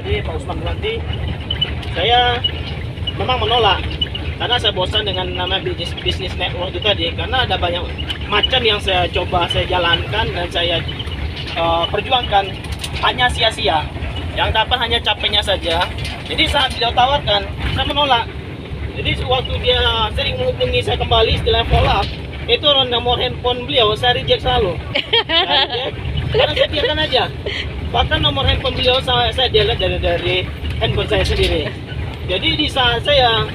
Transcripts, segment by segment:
tadi Pak Usman Buranti, saya memang menolak karena saya bosan dengan nama bisnis network itu tadi, karena ada banyak macam yang saya coba saya jalankan dan saya perjuangkan hanya sia-sia, yang dapat hanya capeknya saja. Jadi saat beliau tawarkan, saya menolak. Jadi waktu dia sering menghubungi saya kembali setelah follow up, itu nomor handphone beliau saya reject selalu. Karena saya biarkan aja. Bahkan nomor handphone beliau saya delete dari handphone saya sendiri. Jadi di saat saya,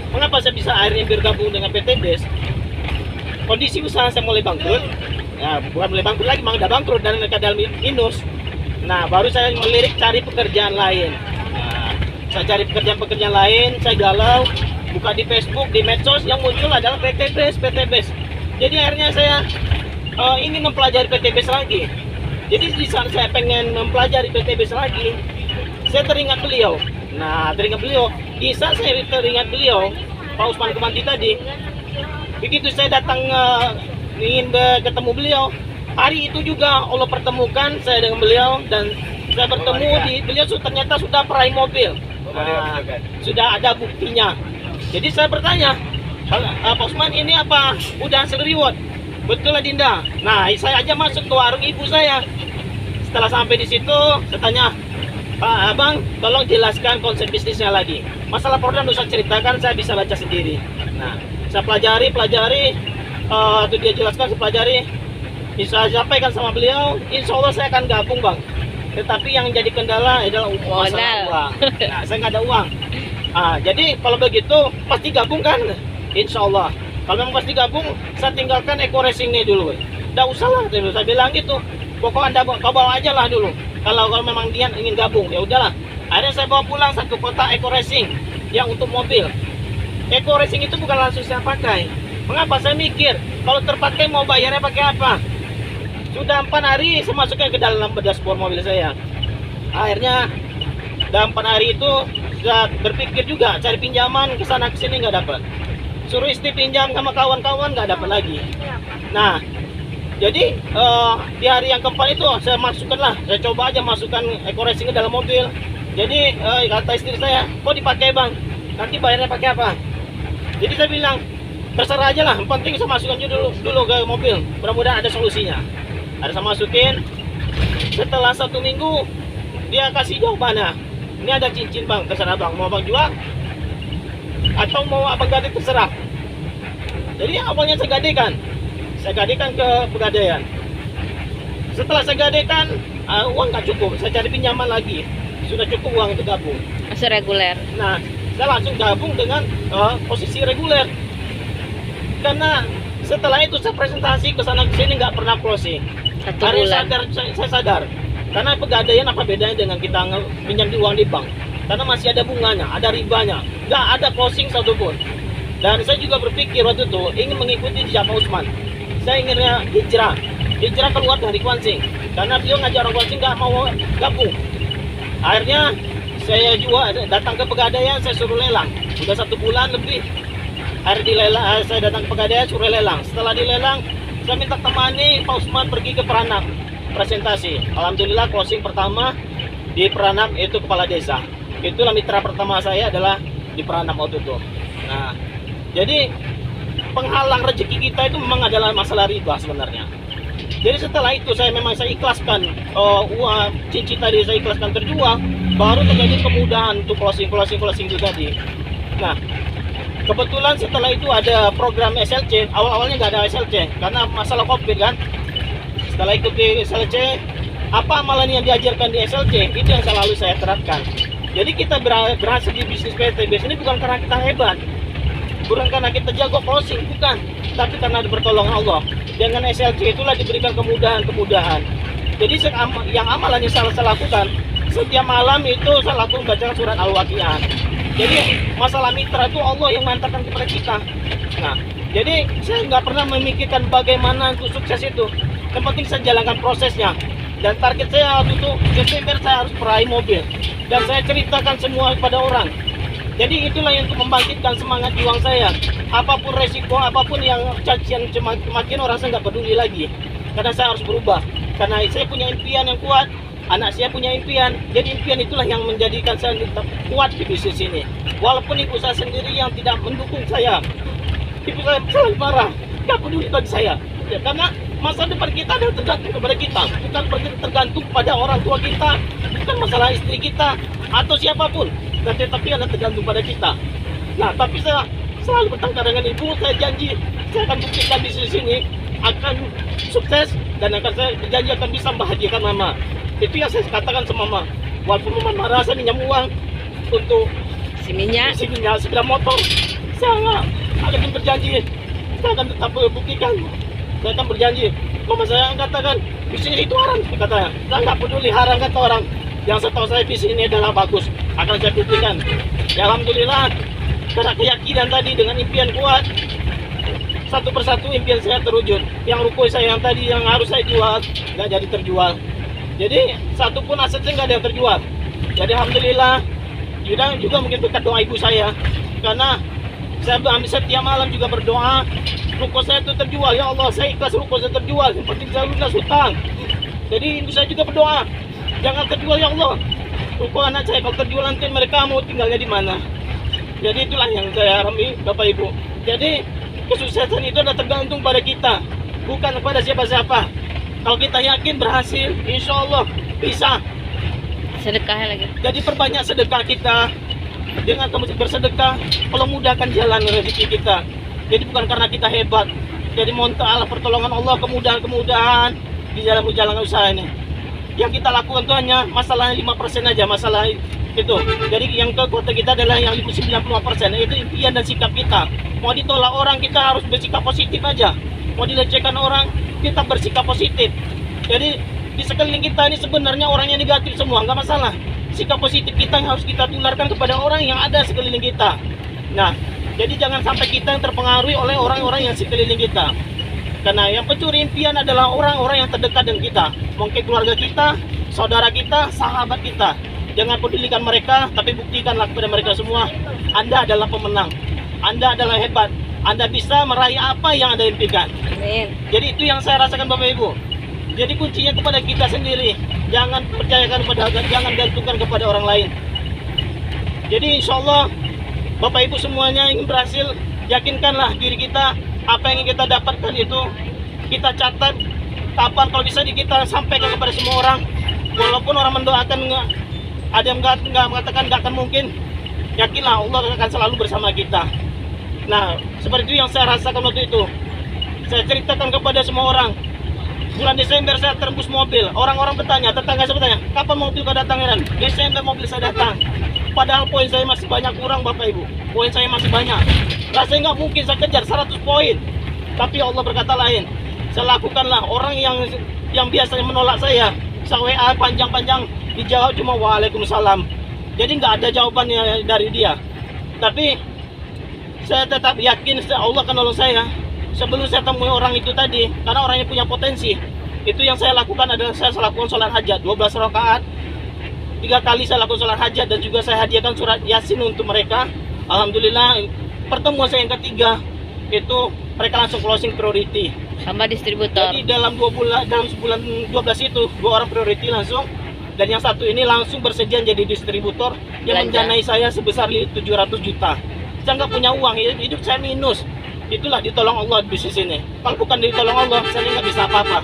mengapa saya bisa akhirnya bergabung dengan PT BES, kondisi usaha saya mulai bangkrut. Ya, bukan mulai bangkrut lagi, memang udah bangkrut dan keadaan minus. Nah, baru saya melirik cari pekerjaan lain. Nah, saya cari pekerjaan lain, saya galau, buka di Facebook, di medsos, yang muncul adalah PT BES. Jadi akhirnya saya ingin mempelajari PT BES lagi. Jadi di saat saya pengen mempelajari PT BES lagi, saya teringat beliau. Nah, di saat saya teringat beliau, Pak Usman Buranti tadi, begitu saya datang ingin ketemu beliau, hari itu juga Allah pertemukan saya dengan beliau, dan saya bertemu di beliau ternyata sudah peraih mobil. Nah, sudah ada buktinya. Jadi saya bertanya, Pak Usman, ini apa? Udah hasil reward? Betul lah Dinda. Nah, saya aja masuk ke warung ibu saya. Setelah sampai di situ, saya tanya, Pak Abang, tolong jelaskan konsep bisnisnya lagi. Masalah program saya ceritakan, saya bisa baca sendiri. Nah, saya pelajari, itu dia jelaskan, saya pelajari. Bisa sampaikan sama beliau, insya Allah saya akan gabung Bang. Tetapi yang jadi kendala adalah masalah uang. Nah, saya nggak ada uang. Jadi kalau begitu pasti gabung kan? Insya Allah. Kalau memang pasti gabung, saya tinggalkan Eco Racing ini dulu. Nggak usah lah, saya bilang gitu. Pokok Anda bawa aja lah dulu. Kalau memang dia ingin gabung, ya udahlah. Akhirnya saya bawa pulang satu kotak Eco Racing yang untuk mobil. Eco Racing itu bukan langsung saya pakai. Mengapa saya mikir, kalau terpakai mau bayarnya pakai apa? Sudah 4 hari saya masukkan ke dalam dashboard mobil saya. Akhirnya dalam 4 hari itu saya berpikir juga cari pinjaman ke sana ke sini nggak dapat. Suruh istri pinjam sama kawan-kawan nggak dapat lagi. Nah, jadi di hari yang keempat itu saya coba aja masukkan Eco Racing ke dalam mobil. Jadi kata istri saya, kok dipakai Bang? Nanti bayarnya pakai apa? Jadi saya bilang, terserah aja lah, yang penting saya masukkan dulu ke mobil. Mudah-mudahan ada solusinya. Ada saya masukin. Setelah 1 minggu dia kasih jawabannya, ini ada cincin Bang, terserah Bang, mau Bang jual atau mau Abang gade terserah. Jadi awalnya saya gadekan ke pegadaian. Setelah saya gadekan, uang nggak cukup, saya cari pinjaman lagi, sudah cukup uang untuk gabung. Masih reguler. Nah, saya langsung gabung dengan posisi reguler. Karena setelah itu saya presentasi ke sana ke sini nggak pernah closing. 1 bulan. Saya sadar, karena pegadaian apa bedanya dengan kita pinjam di uang di bank? Karena masih ada bunganya, ada ribanya, nggak ada closing satupun. Dan saya juga berpikir waktu itu ingin mengikuti jejak Pak Usman. Saya inginnya hijrah keluar dari Kuansing, karena beliau ngajak orang Kuansing nggak mau gabung. Akhirnya saya juga datang ke pegadaian, saya suruh lelang. Udah 1 bulan lebih. Akhirnya dilelang, saya datang ke pegadaian suruh lelang. Setelah dilelang, saya minta temani Pak Usman pergi ke Peranap presentasi. Alhamdulillah closing pertama di Peranap itu kepala desa. Itulah mitra pertama saya adalah di Peranap waktu itu. Nah, jadi penghalang rezeki kita itu memang adalah masalah riba sebenarnya. Jadi setelah itu saya ikhlaskan uang cincin tadi, saya ikhlaskan terjual, baru terjadi kemudahan untuk closing itu tadi. Nah, kebetulan setelah itu ada program SLC. Awalnya nggak ada SLC karena masalah COVID kan. Setelah ikuti SLC, apa amalan yang diajarkan di SLC itu yang selalu saya terapkan. Jadi kita berhasil di bisnis PT BES ini bukan karena kita hebat, bukan karena kita jago closing, bukan, tapi karena pertolongan Allah. Dengan SLC itulah diberikan kemudahan. Jadi yang amalan yang saya lakukan, setiap malam itu saya lakukan baca surat Al-Waqiah. Jadi masalah mitra itu Allah yang mengantarkan kepada kita. Nah, jadi saya nggak pernah memikirkan bagaimana untuk sukses itu. Yang penting saya jalankan prosesnya. Dan target saya waktu itu Desember saya harus peraih mobil. Dan saya ceritakan semua kepada orang. Jadi itulah yang untuk membangkitkan semangat juang saya. Apapun resiko, apapun yang cacian makin orang, saya nggak peduli lagi. Karena saya harus berubah. Karena saya punya impian yang kuat. Anak saya punya impian, jadi impian itulah yang menjadikan saya tetap kuat di bisnis ini. Walaupun ibu saya sendiri yang tidak mendukung saya, ibu saya selalu marah, gak peduli bagi saya. Ya, karena masa depan kita adalah tergantung kepada kita, bukan tergantung pada orang tua kita, bukan masalah istri kita atau siapapun, tapi adalah tergantung pada kita. Nah, tapi saya selalu bertengkar dengan ibu, saya janji saya akan buktikan bisnis ini akan sukses dan saya berjanji akan bisa membahagiakan mama. Itu yang saya katakan sama mama. Walaupun mama marah, saya minjam uang untuk Si minyak. isi minyak sepeda motor. Saya akan berjanji, saya akan tetap buktikan. Saya akan berjanji. Mama saya katakan, bisnis itu haram, katanya. Saya nggak peduli haram kata orang. Yang setahu saya bisnis ini adalah bagus. Akan saya buktikan. Ya, alhamdulillah, karena keyakinan tadi dengan impian kuat, satu persatu impian saya terwujud. Yang ruko saya yang tadi yang harus saya jual nggak jadi terjual. Jadi satu pun aset saya nggak ada yang terjual. Jadi alhamdulillah juga mungkin berkat doa ibu saya, karena saya setiap malam juga berdoa ruko saya itu terjual. Ya Allah, saya ikhlas ruko saya terjual, yang penting saya lunas hutang. Jadi ibu saya juga berdoa, jangan terjual ya Allah ruko anak saya. Kalau terjual nanti mereka mau tinggalnya di mana. Jadi itulah yang saya harapkan Bapak Ibu. Jadi kesuksesan itu adalah tergantung pada kita, bukan kepada siapa-siapa. Kalau kita yakin berhasil, insya Allah bisa. Sedekahnya lagi. Jadi perbanyak sedekah kita. Dengan kamu bersedekah, Allah mudahkan jalan rezeki kita. Jadi bukan karena kita hebat. Jadi mohon Allah pertolongan Allah, kemudahan-kemudahan di dalam menjalankan usaha ini. Yang kita lakukan itu hanya masalah 5% aja, masalah itu. Jadi yang kekuatan kita adalah yang 95%, itu impian dan sikap kita. Mau ditolak orang, kita harus bersikap positif aja. Mau dilecehkan orang, kita bersikap positif. Jadi di sekeliling kita ini sebenarnya orangnya negatif semua, nggak masalah. Sikap positif kita yang harus kita tularkan kepada orang yang ada sekeliling kita. Nah, jadi jangan sampai kita yang terpengaruhi oleh orang-orang yang sekeliling kita. Karena yang pencuri impian adalah orang-orang yang terdekat dengan kita. Mungkin keluarga kita, saudara kita, sahabat kita. Jangan pedulikan mereka, tapi buktikanlah kepada mereka semua, Anda adalah pemenang. Anda adalah hebat. Anda bisa meraih apa yang Anda impikan. Amin. Jadi itu yang saya rasakan Bapak Ibu. Jadi kuncinya kepada kita sendiri. Jangan percayakan jangan gantungkan kepada orang lain. Jadi insya Allah Bapak Ibu semuanya ingin berhasil, yakinkanlah diri kita. Apa yang ingin kita dapatkan itu kita catat. Kapan kalau bisa kita sampaikan kepada semua orang. Walaupun orang mendoakan, ada yang nggak mengatakan nggak akan mungkin, yakinlah Allah akan selalu bersama kita. Nah, seperti itu yang saya rasakan waktu itu. Saya ceritakan kepada semua orang. Bulan Desember saya tembus mobil. Orang-orang bertanya, tetangga saya bertanya, kapan mobil kau datang, Heran? Desember mobil saya datang. Padahal poin saya masih banyak kurang, Bapak Ibu. Poin saya masih banyak. Rasanya nggak mungkin saya kejar 100 poin. Tapi Allah berkata lain. Saya lakukanlah. Orang yang biasanya menolak saya WA panjang-panjang, dijawab cuma waalaikumsalam. Jadi nggak ada jawabannya dari dia. Tapi saya tetap yakin Allah akan nolong saya. Sebelum saya temui orang itu tadi, karena orangnya punya potensi, itu yang saya lakukan adalah saya lakukan sholat hajat 12 rakaat. 3 kali saya lakukan sholat hajat dan juga saya hadiahkan surat Yasin untuk mereka. Alhamdulillah pertemuan saya yang ketiga itu mereka langsung closing priority. Sama distributor. Jadi dalam sebulan 12 itu 2 orang priority langsung, dan yang satu ini langsung bersedia jadi distributor yang mendanai saya sebesar 700 juta. Saya nggak punya uang, hidup saya minus. Itulah ditolong Allah di bisnis ini. Kalau bukan ditolong Allah, saya nggak bisa apa-apa.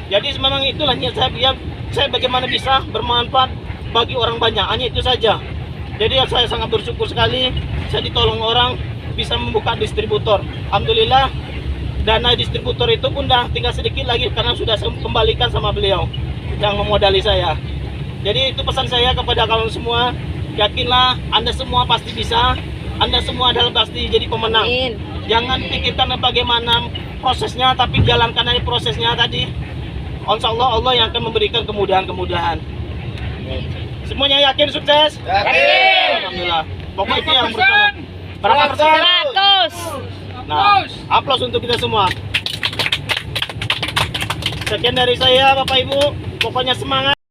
Jadi memang itulah niat saya bagaimana bisa bermanfaat bagi orang banyak, hanya itu saja. Jadi saya sangat bersyukur sekali saya ditolong orang bisa membuka distributor. Alhamdulillah dana distributor itu pun dah tinggal sedikit lagi karena sudah saya kembalikan sama beliau yang memodali saya. Jadi itu pesan saya kepada kalian semua, yakinlah Anda semua pasti bisa. Anda semua adalah pasti jadi pemenang. Amin. Jangan pikirkan bagaimana prosesnya, tapi jalankan aja prosesnya tadi. Insya Allah Allah yang akan memberikan kemudahan-kemudahan. Semuanya yakin sukses? Yakin. Alhamdulillah. Pokoknya itu yang berjalan. Berapa persen? 100. Nah, aplaus untuk kita semua. Sekian dari saya Bapak Ibu. Pokoknya semangat.